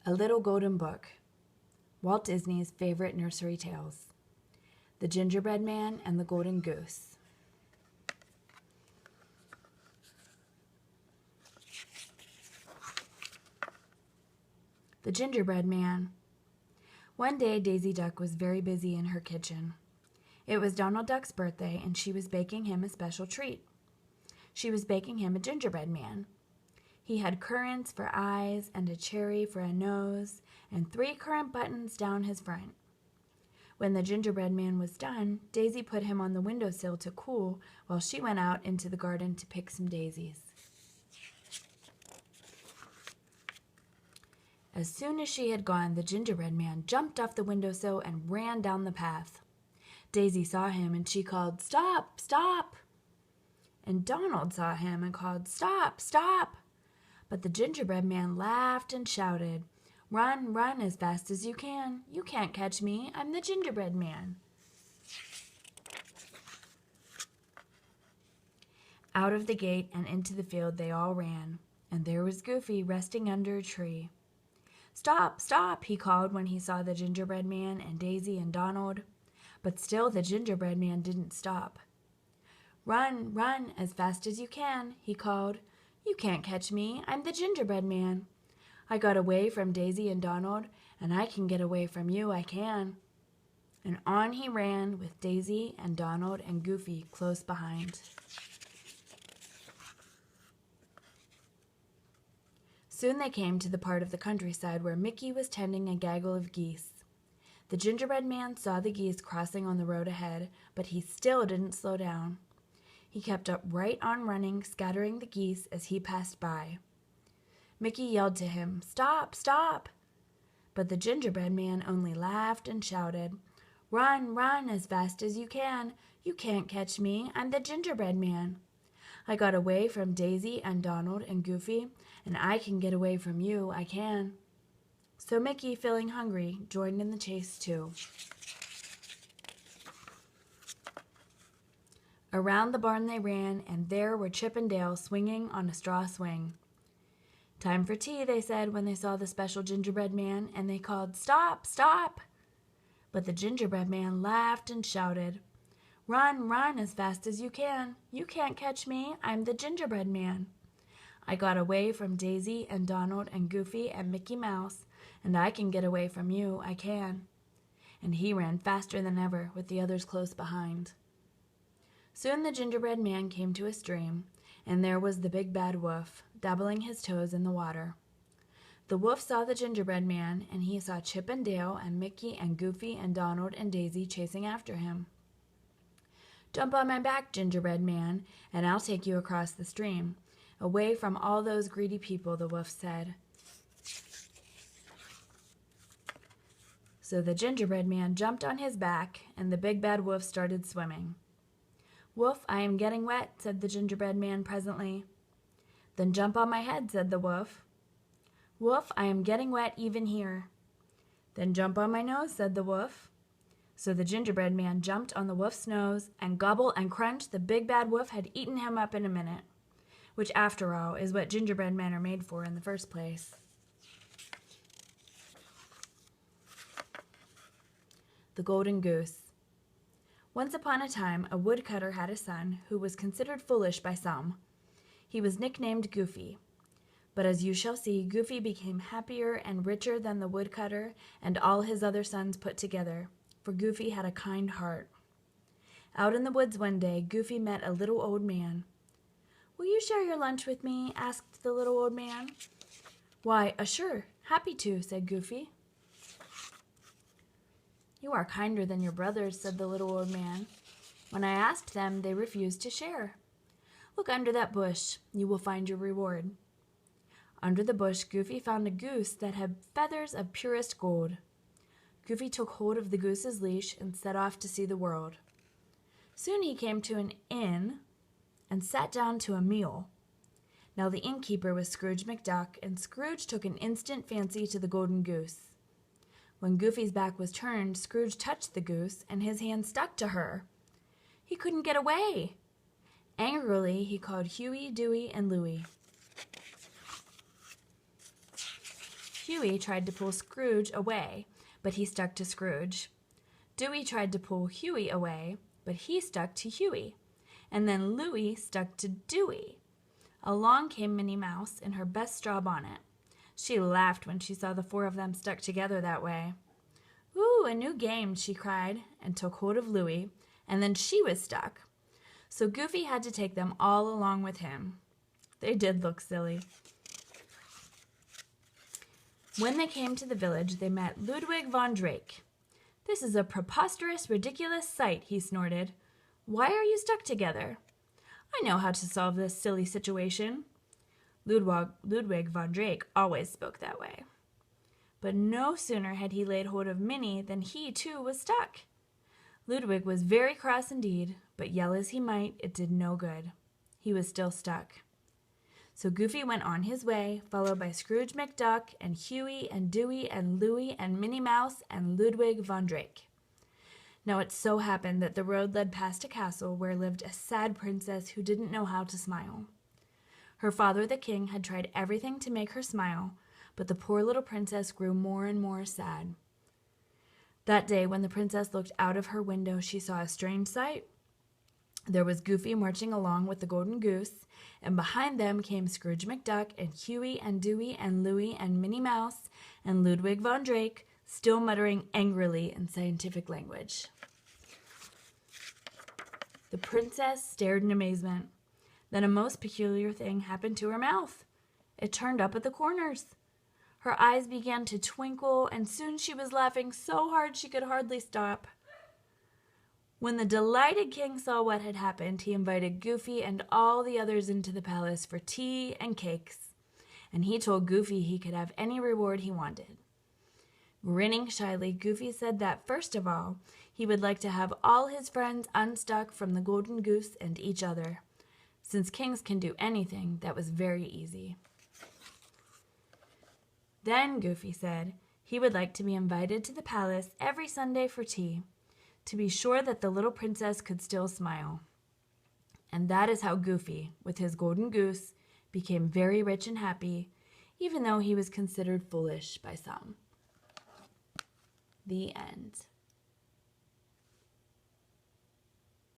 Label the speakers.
Speaker 1: A Little Golden Book, Walt Disney's favorite nursery tales. The Gingerbread Man and the Golden Goose. The Gingerbread Man. One day Daisy Duck was very busy in her kitchen. It was Donald Duck's birthday, and she was baking him a special treat. She was baking him a gingerbread man. He had currants for eyes and a cherry for a nose and 3 currant buttons down his front. When the gingerbread man was done, Daisy put him on the windowsill to cool while she went out into the garden to pick some daisies. As soon as she had gone, the gingerbread man jumped off the windowsill and ran down the path. Daisy saw him and she called, "Stop, stop!" And Donald saw him and called, "Stop, stop!" But the gingerbread man laughed and shouted, "Run, run as fast as you can. You can't catch me. I'm the gingerbread man." Out of the gate and into the field they all ran, and there was Goofy resting under a tree. "Stop, stop!" he called when he saw the gingerbread man and Daisy and Donald. But still the gingerbread man didn't stop. "Run, run as fast as you can," he called. "You can't catch me. I'm the gingerbread man. I got away from Daisy and Donald, and I can get away from you, I can." And on he ran with Daisy and Donald and Goofy close behind. Soon they came to the part of the countryside where Mickey was tending a gaggle of geese. The gingerbread man saw the geese crossing on the road ahead, but he still didn't slow down. He kept up right on running, scattering the geese as he passed by. Mickey yelled to him, "Stop, stop!" But the gingerbread man only laughed and shouted, "Run, run as fast as you can. You can't catch me. I'm the gingerbread man. I got away from Daisy and Donald and Goofy, and I can get away from you, I can." So Mickey, feeling hungry, joined in the chase too. Around the barn they ran, and there were Chip and Dale swinging on a straw swing. "Time for tea," they said when they saw the special gingerbread man, and they called, "Stop, stop!" But the gingerbread man laughed and shouted, "Run, run as fast as you can. You can't catch me. I'm the gingerbread man. I got away from Daisy and Donald and Goofy and Mickey Mouse, and I can get away from you, I can." And he ran faster than ever, with the others close behind. Soon the gingerbread man came to a stream, and there was the big bad wolf, dabbling his toes in the water. The wolf saw the gingerbread man, and he saw Chip and Dale and Mickey and Goofy and Donald and Daisy chasing after him. "Jump on my back, gingerbread man, and I'll take you across the stream, away from all those greedy people," the wolf said. So the gingerbread man jumped on his back, and the big bad wolf started swimming. "Wolf, I am getting wet," said the gingerbread man presently. "Then jump on my head," said the wolf. "Wolf, I am getting wet even here." "Then jump on my nose," said the wolf. So the gingerbread man jumped on the wolf's nose, and gobble and crunch, the big bad wolf had eaten him up in a minute, which after all is what gingerbread men are made for in the first place. The Golden Goose. Once upon a time, a woodcutter had a son who was considered foolish by some. He was nicknamed Goofy. But as you shall see, Goofy became happier and richer than the woodcutter and all his other sons put together, for Goofy had a kind heart. Out in the woods one day, Goofy met a little old man. "Will you share your lunch with me?" asked the little old man. "Why, sure, happy to," said Goofy. "You are kinder than your brothers," said the little old man. "When I asked them, they refused to share. Look under that bush. You will find your reward." Under the bush, Goofy found a goose that had feathers of purest gold. Goofy took hold of the goose's leash and set off to see the world. Soon he came to an inn and sat down to a meal. Now the innkeeper was Scrooge McDuck, and Scrooge took an instant fancy to the golden goose. When Goofy's back was turned, Scrooge touched the goose, and his hand stuck to her. He couldn't get away. Angrily, he called Huey, Dewey, and Louie. Huey tried to pull Scrooge away, but he stuck to Scrooge. Dewey tried to pull Huey away, but he stuck to Huey. And then Louie stuck to Dewey. Along came Minnie Mouse in her best straw bonnet. She laughed when she saw the four of them stuck together that way. "Ooh, a new game," she cried, and took hold of Louie, and then she was stuck. So Goofy had to take them all along with him. They did look silly. When they came to the village, they met Ludwig Von Drake. "This is a preposterous, ridiculous sight," he snorted. "Why are you stuck together?" "I know how to solve this silly situation." Ludwig Von Drake always spoke that way. But no sooner had he laid hold of Minnie than he, too, was stuck. Ludwig was very cross indeed, but yell as he might, it did no good. He was still stuck. So Goofy went on his way, followed by Scrooge McDuck and Huey and Dewey and Louie and Minnie Mouse and Ludwig Von Drake. Now it so happened that the road led past a castle where lived a sad princess who didn't know how to smile. Her father, the king, had tried everything to make her smile, but the poor little princess grew more and more sad. That day, when the princess looked out of her window, she saw a strange sight. There was Goofy marching along with the Golden Goose, and behind them came Scrooge McDuck and Huey and Dewey and Louie and Minnie Mouse and Ludwig Von Drake, still muttering angrily in scientific language. The princess stared in amazement. Then a most peculiar thing happened to her mouth. It turned up at the corners. Her eyes began to twinkle, and soon she was laughing so hard she could hardly stop. When the delighted king saw what had happened, he invited Goofy and all the others into the palace for tea and cakes, and he told Goofy he could have any reward he wanted. Grinning shyly, Goofy said that, first of all, he would like to have all his friends unstuck from the Golden Goose and each other. Since kings can do anything, that was very easy. Then Goofy said he would like to be invited to the palace every Sunday for tea, to be sure that the little princess could still smile. And that is how Goofy, with his Golden Goose, became very rich and happy, even though he was considered foolish by some. The end.